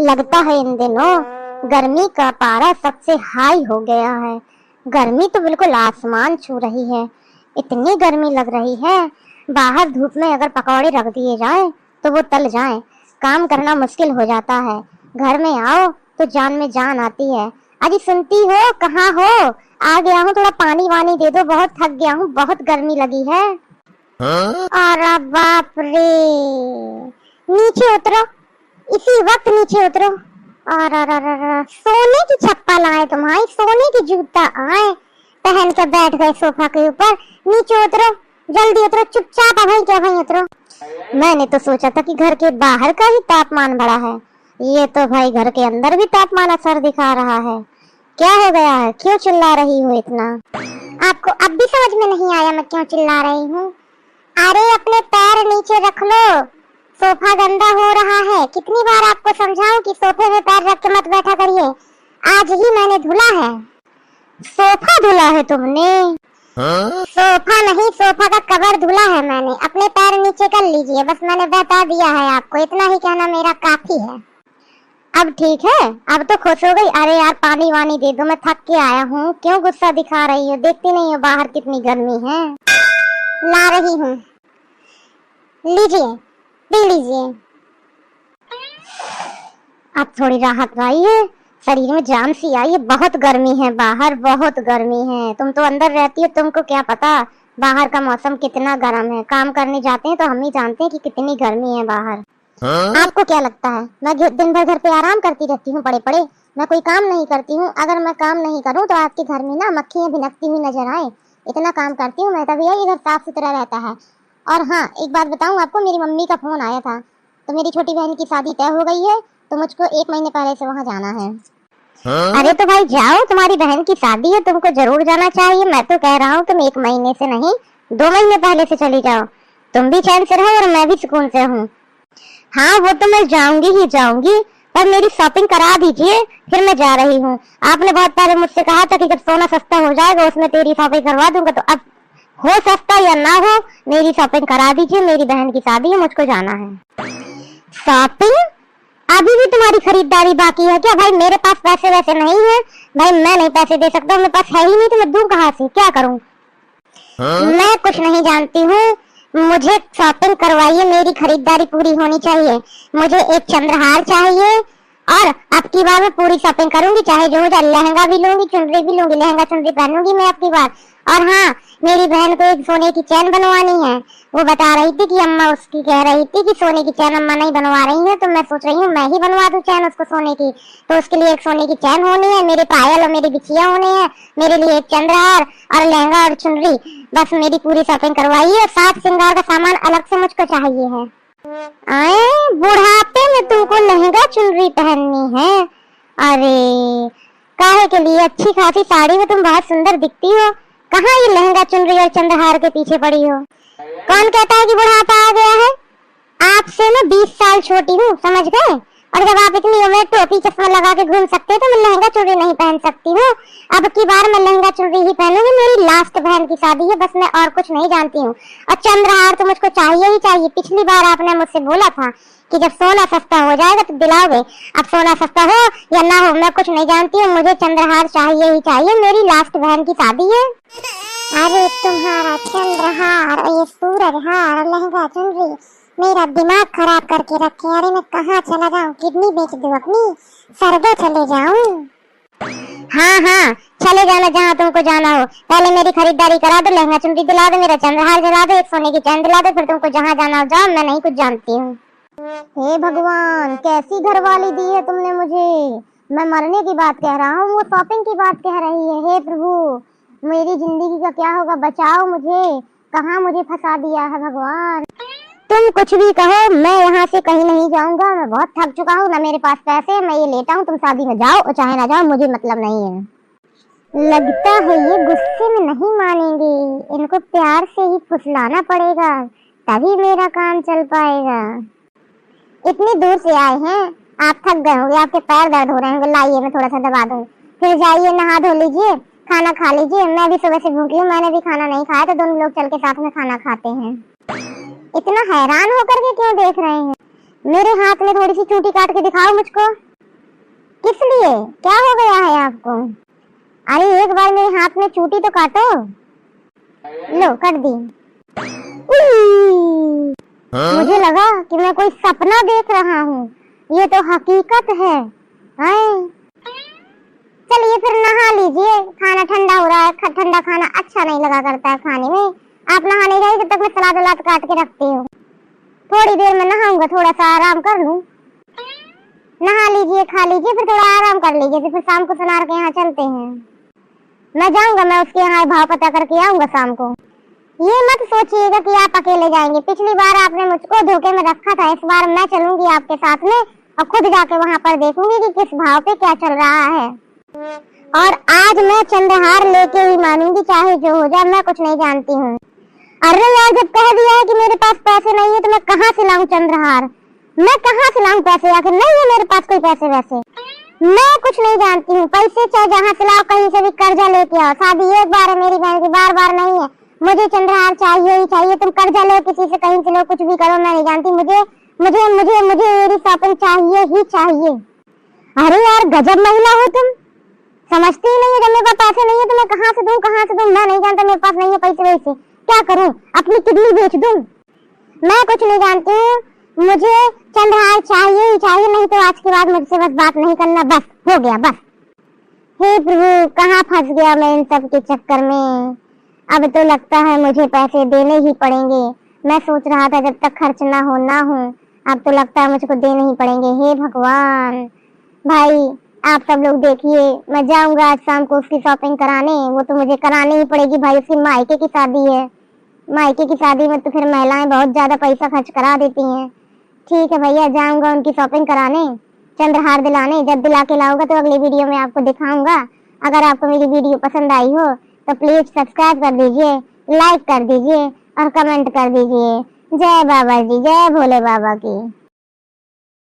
लगता है इन दिनों गर्मी का पारा सबसे हाई हो गया है। गर्मी तो बिल्कुल आसमान छू रही है। इतनी गर्मी लग रही है, बाहर धूप में अगर पकौड़े रख दिए जाएं तो वो तल जाएं। काम करना मुश्किल हो जाता है। घर में आओ तो जान में जान आती है। अजी सुनती हो, कहाँ हो? आ गया हूँ, थोड़ा पानी वानी दे दो, बहुत थक गया हूँ, बहुत गर्मी लगी है। अरे बाप रे, नीचे उतरो, इसी वक्त नीचे उतरो। और सोने की चप्पल आए तुम्हारी, सोने की जूता आए, पहन के बैठ गए सोफा के ऊपर। नीचे उतरो, जल्दी उतरो, चुपचाप। भाई क्या भाई उतरो। मैंने तो सोचा था कि घर के बाहर का ही तापमान बढ़ा है, ये तो भाई घर के अंदर भी तापमान असर दिखा रहा है। क्या हो गया है, क्यों चिल्ला रही हो इतना? आपको अब भी समझ में नहीं आया मैं क्यों चिल्ला रही हूँ? अरे अपने पैर नीचे रख लो, सोफा गंदा हो रहा है। कितनी बार आपको समझाऊं कि सोफे में पैर रख के मत बैठा करिए। आज ही मैंने धुला है। सोफा धुला है तुमने? सोफा नहीं, सोफा का कवर धुला है मैंने। अपने पैर नीचे कर लीजिए, बस मैंने बता दिया है आपको, इतना ही कहना मेरा काफी है। अब ठीक है, अब तो खुश हो गई। अरे यार पानी वानी दे दो, मैं थक के आया हूँ। क्यों गुस्सा दिखा रही हो? देखती नहीं हो बाहर कितनी गर्मी है? ला रही हूँ, लीजिए, पी लीजिए। अब थोड़ी राहत आई है, शरीर में जान सी आई है। बहुत गर्मी है बाहर, बहुत गर्मी है। तुम तो अंदर रहती हो, तुमको क्या पता बाहर का मौसम कितना गर्म है। काम करने जाते हैं तो हम ही जानते हैं कि कितनी गर्मी है बाहर। आपको क्या लगता है मैं दिन भर घर पे आराम करती रहती हूँ पड़े पड़े? मैं कोई काम नहीं करती हूँ। अगर मैं काम नहीं करूँ तो आपके घर में ना मक्खियाँ भिनकती हुई नजर आए। इतना काम करती हूँ मैं, तभी ये घर साफ सुथरा रहता है। और हाँ, एक बात बताऊँ आपको, मेरी मम्मी का फोन आया था, तो मेरी छोटी बहन की शादी तय हो गई है, तो मुझको 1 महीने पहले से वहाँ जाना है। अरे तो भाई जाओ, तुम्हारी बहन की शादी है, तुमको जरूर जाना चाहिए। मैं तो कह रहा हूँ तुम 1 महीने से नहीं, 2 महीने पहले से चली जाओ। तुम भी चैन से रहो और मैं भी सुकून से हूँ। हाँ वो तो मैं जाऊंगी ही जाऊंगी, पर मेरी शॉपिंग करा दीजिए, फिर मैं जा रही हूँ। आपने बहुत पहले मुझसे कहा था कि जब सोना सस्ता हो जाएगा उसमें तेरी शॉपिंग करवा दूंगा, तो अब हो सस्ता या ना हो, मेरी शॉपिंग करा दीजिए। मेरी बहन की शादी है, मुझको जाना है। शॉपिंग? अभी भी तुम्हारी खरीदारी बाकी है क्या? भाई मेरे पास पैसे वैसे नहीं है भाई, मैं नहीं पैसे दे सकता, मेरे पास है ही नहीं, तो मैं दूं कहाँ से? क्या करूं? मैं कुछ नहीं जानती हूँ, मुझे शॉपिंग करवाइए, मेरी खरीदारी पूरी होनी चाहिए। मुझे एक चंद्रहार चाहिए, और अब की बार मैं पूरी शॉपिंग करूंगी, चाहे जो हो जाए। लहंगा भी लूंगी, चुनरी भी लूंगी, लहंगा चुनरी पहनूंगी मैं अब की बार। और हाँ, मेरी बहन को एक सोने की चैन बनवानी है। वो बता रही थी कि अम्मा उसकी कह रही थी कि सोने की चैन अम्मा नहीं बनवा रही है, तो मैं सोच रही हूँ मैं ही बनवा दूं चैन उसको सोने की। तो उसके लिए एक सोने की चैन होनी है, मेरे पायल और मेरी बिछिया होने हैं, मेरे लिए एक चंद्रहार और लहंगा और चुनरी। बस मेरी पूरी शॉपिंग करवाइए, और साथ श्रृंगार का सामान अलग से मुझको चाहिए है। आए बुढ़ापे में तुमको लहंगा चुनरी पहननी है? अरे काहे के लिए? अच्छी खासी साड़ी में तुम बहुत सुंदर दिखती हो, कहाँ ये लहंगा चुनरी और चंद्रहार के पीछे पड़ी हो? कौन कहता है कि बुढ़ापा आ गया है? आपसे मैं 20 साल छोटी हूँ, समझ गए? और जब आप इतनी उम्र टोपी चश्मा लगा के घूम सकते हो, तो मैं लहंगा चुनरी नहीं पहन सकती हूँ। अब की बार मैं लहंगा चुनरी ही पहनूंगी, मेरी लास्ट बहन की शादी है, बस मैं और कुछ नहीं जानती हूँ। और चंद्रहार तो मुझको चाहिए ही चाहिए। पिछली बार आपने मुझसे बोला था कि जब सोना सस्ता हो जाएगा तो दिलाओगे। अब सोना सस्ता हो या ना हो, मैं कुछ नहीं जानती हूँ, मुझे चंद्रहार चाहिए ही चाहिए, मेरी लास्ट बहन की शादी है। अरे तुम्हारा चंद्रहार और ये सूरजहार और लहंगा चुनरी मेरा दिमाग खराब करके रखे। अरे मैं कहाँ चला जाऊँ? किडनी बेच दूँ अपनी, स्वर्ग चले जाऊँ? हाँ हाँ चले जाना जहाँ तुमको जाना हो। पहले मेरी खरीदारी करा दो, लहंगा चुनरी दिला दो, मेरा चंद्रहार दिला दो, एक सोने की चैन दिला दो, फिर तुमको जहाँ जाना हो जाओ, मैं नहीं कुछ जानती हूँ। हे भगवान, कैसी घरवाली दी है तुमने मुझे। मैं मरने की बात कह रहा हूँ, वो शॉपिंग की बात कह रही है। हे प्रभु, मेरी जिंदगी का क्या होगा? बचाओ मुझे, कहाँ मुझे फंसा दिया है भगवान। तुम कुछ भी कहो, मैं यहाँ से कहीं नहीं जाऊंगा। मैं बहुत थक चुका हूँ, ना मेरे पास पैसे है, मैं ये लेटा हूँ। तुम शादी में जाओ और चाहे ना जाओ, मुझे मतलब नहीं है। लगता है ये गुस्से में नहीं मानेंगे, इनको प्यार से ही फुसलाना पड़ेगा, तभी मेरा काम चल पाएगा। इतनी दूर से आए हैं, आप थक गए होंगे, आपके पैर दर्द हो रहे होंगे, लाइए मैं थोड़ा सा दबा दूं। फिर जाइए नहा धो लीजिए, खाना खा लीजिए। मैं भी सुबह से भूखी हूँ, मैंने भी खाना नहीं खाया, तो दोनों लोग चल के साथ में खाना खाते हैं। इतना हैरान होकर के क्यों देख रहे हैं? मेरे हाथ में थोड़ी सी चूटी काट के दिखाओ मुझको। किस लिए, क्या हो गया है आपको? अरे एक बार मेरे हाथ में चूटी तो काटो। लो कट दी। मुझे लगा कि मैं कोई सपना देख रहा हूँ, ये तो हकीकत है। चलिए फिर नहा लीजिए, खाना ठंडा हो रहा है, ठंडा खाना अच्छा नहीं लगा करता है खाने में। आप नहा नहीं रहे जब तक मैं सलाद वलाद काट के रखती हूँ। थोड़ी देर में नहाऊंगा, थोड़ा सा आराम कर लूं। नहा लीजिए, खा लीजिए, फिर थोड़ा आराम कर लीजिए, फिर शाम को सुनार के यहाँ चलते हैं। मैं जाऊंगा, मैं उसके यहाँ भाव पता करके आऊंगा शाम को। ये मत सोचिएगा कि आप अकेले जाएंगे, पिछली बार आपने मुझको धोखे में रखा था, इस बार मैं चलूंगी आपके साथ में और खुद जाके वहाँ पर देखूंगी कि किस भाव पे क्या चल रहा है। और आज मैं चंद्रहार लेके ही मानूंगी, चाहे जो हो जाए, मैं कुछ नहीं जानती हूँ। अरे यार जब कह दिया है कि मेरे पास पैसे नहीं है तो मैं कहाँ से लाऊं चंद्रहार, मैं कहाँ से लाऊं पैसे? आखिर नहीं है मेरे पास कोई पैसे वैसे, मैं कुछ नहीं जानती हूँ। पैसे चाहे जहाँ से लाओ, कहीं से भी कर्जा लेके आओ, शादी एक बार है मेरी बहन की, बार बार नहीं है। मुझे चंद्रहार चाहिए ही चाहिए, तुम कर्जा लो किसी से, कहीं से लो, कुछ भी करो, मैं नहीं जानती। मुझे मुझे मुझे मुझे मेरी शॉपिंग चाहिए ही चाहिए। अरे यार गजब महिला हो तुम, समझती ही नहीं है जब मेरे पास पैसे नहीं है तो मैं कहाँ से दूं, कहाँ से दूं? मैं नहीं जानता, मेरे पास नहीं है पैसे वैसे, क्या करूं? अपनी किडनी बेच दूं? मैं कुछ नहीं जानती हूँ, मुझे चंद्रहार चाहिए ही चाहिए, नहीं तो आज के बाद मुझसे बस बात नहीं करना, बस हो गया बस। हे प्रभु, कहाँ फंस गया मैं इन सब के चक्कर में। अब तो लगता है मुझे पैसे देने ही पड़ेंगे। मैं सोच रहा था जब तक खर्च ना हो, अब तो लगता है मुझको देने ही पड़ेंगे। हे भगवान। भाई आप सब लोग देखिए, मैं जाऊंगा आज शाम को उसकी शॉपिंग कराने, वो तो मुझे करानी ही पड़ेगी भाई, उसकी मायके की शादी है। मायके की शादी में तो फिर महिलाएं बहुत ज्यादा पैसा खर्च करा देती हैं। ठीक है भैया, जाऊंगा उनकी शॉपिंग कराने, चंद्रहार दिलाने। जब दिला के लाऊंगा तो अगली वीडियो में आपको दिखाऊंगा। अगर आपको मेरी वीडियो पसंद आई हो तो प्लीज सब्सक्राइब कर दीजिए, लाइक कर दीजिए और कमेंट कर दीजिए। जय बाबा जी, जय भोले बाबा की।